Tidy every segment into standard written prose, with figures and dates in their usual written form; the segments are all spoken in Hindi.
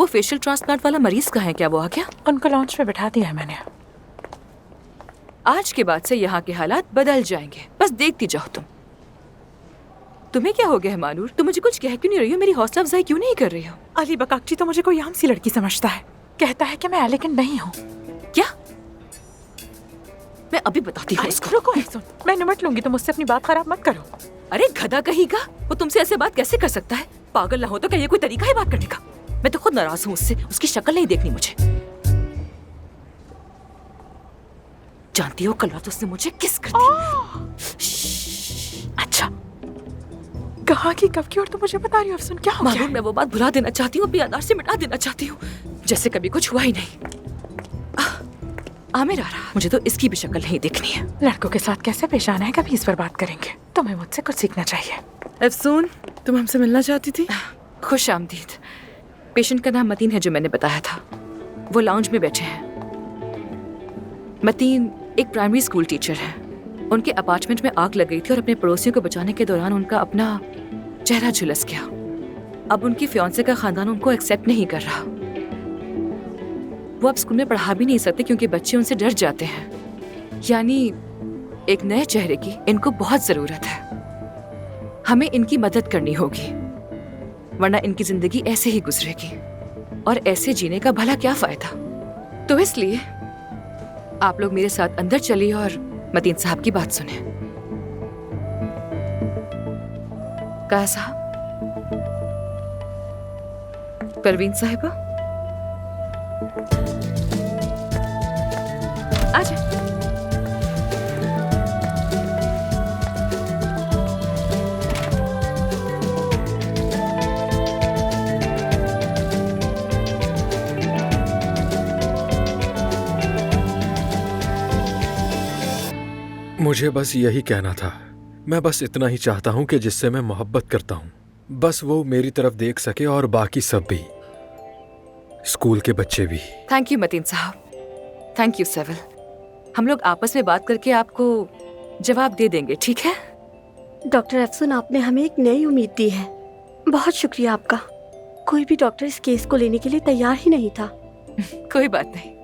वो फेशियल ट्रांसप्लांट वाला मरीज कहाँ है? क्या वो आ गया? उनको लॉन्च पे बिठा दिया है मैंने। आज के बाद से यहाँ के हालात बदल जाएंगे, बस देखती जाओ तुम। तुम्हें क्या हो गया है मानूर? तुम मुझे कुछ कह क्यों नहीं रही हो? मेरी हौसला अफजाई क्यों नहीं कर रही हो? अली बकाक्ची तो मुझे कोई आम सी लड़की समझता है, कहता है कि मैं एलिगेंट नहीं हूँ। क्या? मैं अभी बताती हूँ उसको। रुको सुन, मैं निमट लूंगी, तुम मुझसे अपनी बात खराब मत करो। अरे गधा कहीं का, वो तुमसे ऐसे बात कैसे कर सकता है? पागल ना हो तो क्या ये कोई तरीका है बात करने का? मैं तो खुद नाराज हूँ उससे, उसकी शक्ल नहीं देखनी मुझे। जानती हो कल रात उसने मुझे किस कर दी। अच्छा, कहाँ की कब की और तुम मुझे बता रही हो अफसून, क्या हो गया? मालूम, मैं वो बात भुला देना चाहती हूँ, अपनी याददाश्त से मिटा देना चाहती हूँ, जैसे कभी कुछ हुआ ही नहीं। आमिर आ रहा, मुझे तो इसकी भी शक्ल नहीं देखनी है। लड़कों के साथ कैसे पेश आना है कभी इस पर बात करेंगे। तुम्हें मुझसे कुछ सीखना चाहिए। अफसून, तुम हमसे मिलना चाहती थी? खुश आमदीद। पेशेंट का नाम मतीन है जो मैंने बताया था, वो लाउंज में बैठे हैं। मतीन एक प्राइमरी स्कूल टीचर है। उनके अपार्टमेंट में आग लग गई थी और अपने पड़ोसियों को बचाने के दौरान उनका अपना चेहरा झुलस गया। अब उनकी फियांसे का खानदान उनको एक्सेप्ट नहीं कर रहा। वो अब स्कूल में पढ़ा भी नहीं सकते क्योंकि बच्चे उनसे डर जाते हैं। यानी एक नए चेहरे की इनको बहुत जरूरत है। हमें इनकी मदद करनी होगी, वरना इनकी जिंदगी ऐसे ही गुजरेगी और ऐसे जीने का भला क्या फायदा। तो इसलिए आप लोग मेरे साथ अंदर चलिए और मतीन साहब की बात सुने। कहा साहब? परवीन साहिबा आ जाए। मुझे बस यही कहना था। मैं बस इतना ही चाहता हूँ कि जिससे मैं मोहब्बत करता हूँ, बस वो मेरी तरफ देख सके और बाकी सब भी, स्कूल के बच्चे भी। थैंक यू मतीन साहब, थैंक यू सेविल। हम लोग आपस में बात करके आपको जवाब दे देंगे, ठीक है? डॉक्टर अफसून, आपने हमें एक नई उम्मीद दी है। बहुत शुक्रिया आपका। कोई भी डॉक्टर इस केस को लेने के लिए तैयार ही नहीं था। कोई बात नहीं।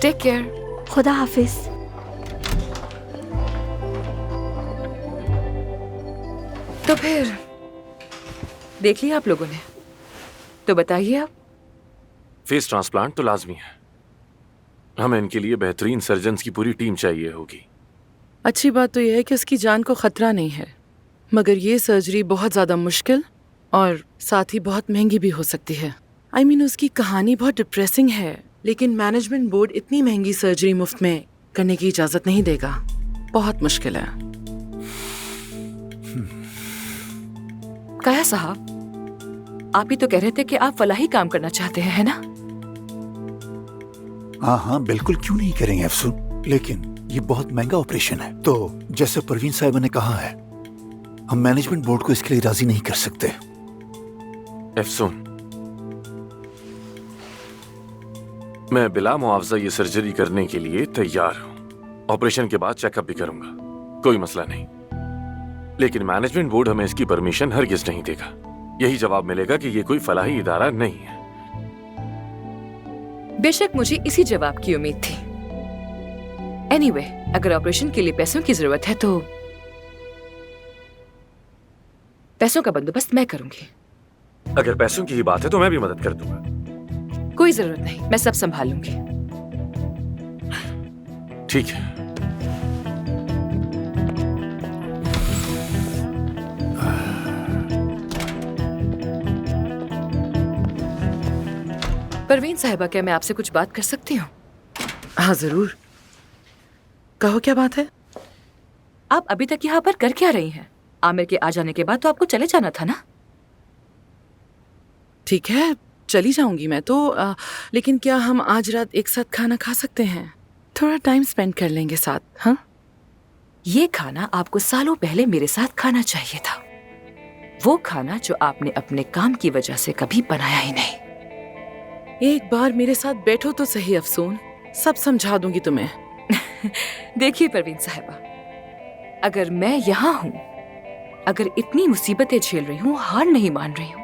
Take care. खुदा हाफिज। तो फिर देख लिया आप लोगों ने, तो बताइए आप। फेस ट्रांसप्लांट तो लाजमी है। हमें इनके लिए बेहतरीन सर्जन्स की पूरी टीम चाहिए होगी। अच्छी बात तो यह है कि उसकी जान को खतरा नहीं है, मगर ये सर्जरी बहुत ज़्यादा मुश्किल और साथ ही बहुत महंगी भी हो सकती है। I mean, उसकी कहानी बहुत डिप्रेसिंग है, लेकिन मैनेजमेंट बोर्ड इतनी महंगी सर्जरी मुफ्त में करने की इजाज़त नहीं देगा। बहुत मुश्किल है। काया साहब, आप ही तो कह रहे थे कि आप फलाही काम करना चाहते हैं, है ना? हाँ हाँ बिल्कुल, क्यों नहीं करेंगे अफसून, लेकिन ये बहुत महंगा ऑपरेशन है। तो जैसे परवीन साहिबा ने कहा है, हम मैनेजमेंट बोर्ड को इसके लिए राजी नहीं कर सकते। अफसून, मैं बिला मुआवजा ये सर्जरी करने के लिए तैयार हूँ। ऑपरेशन के बाद चेकअप भी करूंगा, कोई मसला नहीं। लेकिन मैनेजमेंट बोर्ड हमें इसकी परमिशन हरगिज नहीं देगा। यही जवाब मिलेगा कि ये कोई फलाही इदारा नहीं है। बेशक मुझे इसी जवाब की उम्मीद थी। एनीवे, अगर ऑपरेशन के लिए पैसों की जरूरत है तो पैसों का बंदोबस्त मैं करूंगी। अगर पैसों की ही बात है तो मैं भी मदद कर दूंगा। कोई जरूरत नहीं, मैं सब संभाल लूंगी। ठीक है। परवीन साहिबा, क्या मैं आपसे कुछ बात कर सकती हूँ? हाँ जरूर, कहो क्या बात है? आप अभी तक यहाँ पर कर क्या रही हैं? आमिर के आ जाने के बाद तो आपको चले जाना था ना? ठीक है, चली जाऊंगी मैं तो, लेकिन क्या हम आज रात एक साथ खाना खा सकते हैं? थोड़ा टाइम स्पेंड कर लेंगे साथ। हाँ, ये खाना आपको सालों पहले मेरे साथ खाना चाहिए था। वो खाना जो आपने अपने काम की वजह से कभी बनाया ही नहीं। एक बार मेरे साथ बैठो तो सही अफसून, सब समझा दूंगी तुम्हें। देखिए परवीन साहिबा, अगर मैं यहाँ हूँ अगर इतनी मुसीबतें झेल रही हूँ, हार नहीं मान रही हूँ,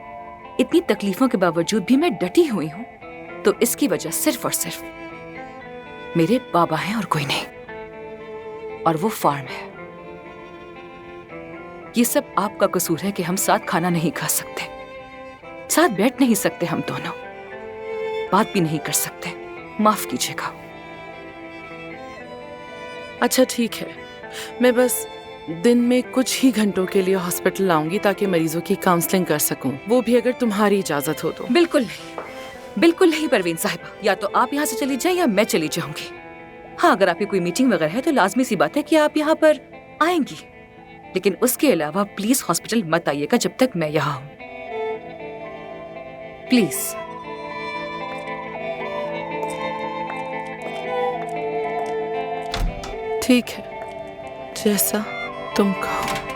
इतनी तकलीफों के बावजूद भी मैं डटी हुई हूँ, तो इसकी वजह सिर्फ और सिर्फ मेरे बाबा हैं और कोई नहीं। और वो फार्म है। ये सब आपका कसूर है कि हम साथ खाना नहीं खा सकते, साथ बैठ नहीं सकते, हम दोनों बात भी नहीं कर सकते। माफ कीजिएगा। अच्छा ठीक है, मैं बस दिन में कुछ ही घंटों के लिए हॉस्पिटल आऊंगी ताकि मरीजों की काउंसलिंग कर सकूं, वो भी अगर तुम्हारी इजाजत हो तो। बिल्कुल नहीं, बिल्कुल नहीं परवीन साहिबा, या तो आप यहाँ से चली जाएं या मैं चली जाऊंगी। हाँ, अगर आपकी कोई मीटिंग वगैरह है तो लाजमी सी बात है कि आप यहाँ पर आएंगी, लेकिन उसके अलावा प्लीज हॉस्पिटल मत आइएगा जब तक मैं यहाँ हूँ, प्लीज। ठीक है, जैसा तुम कहो।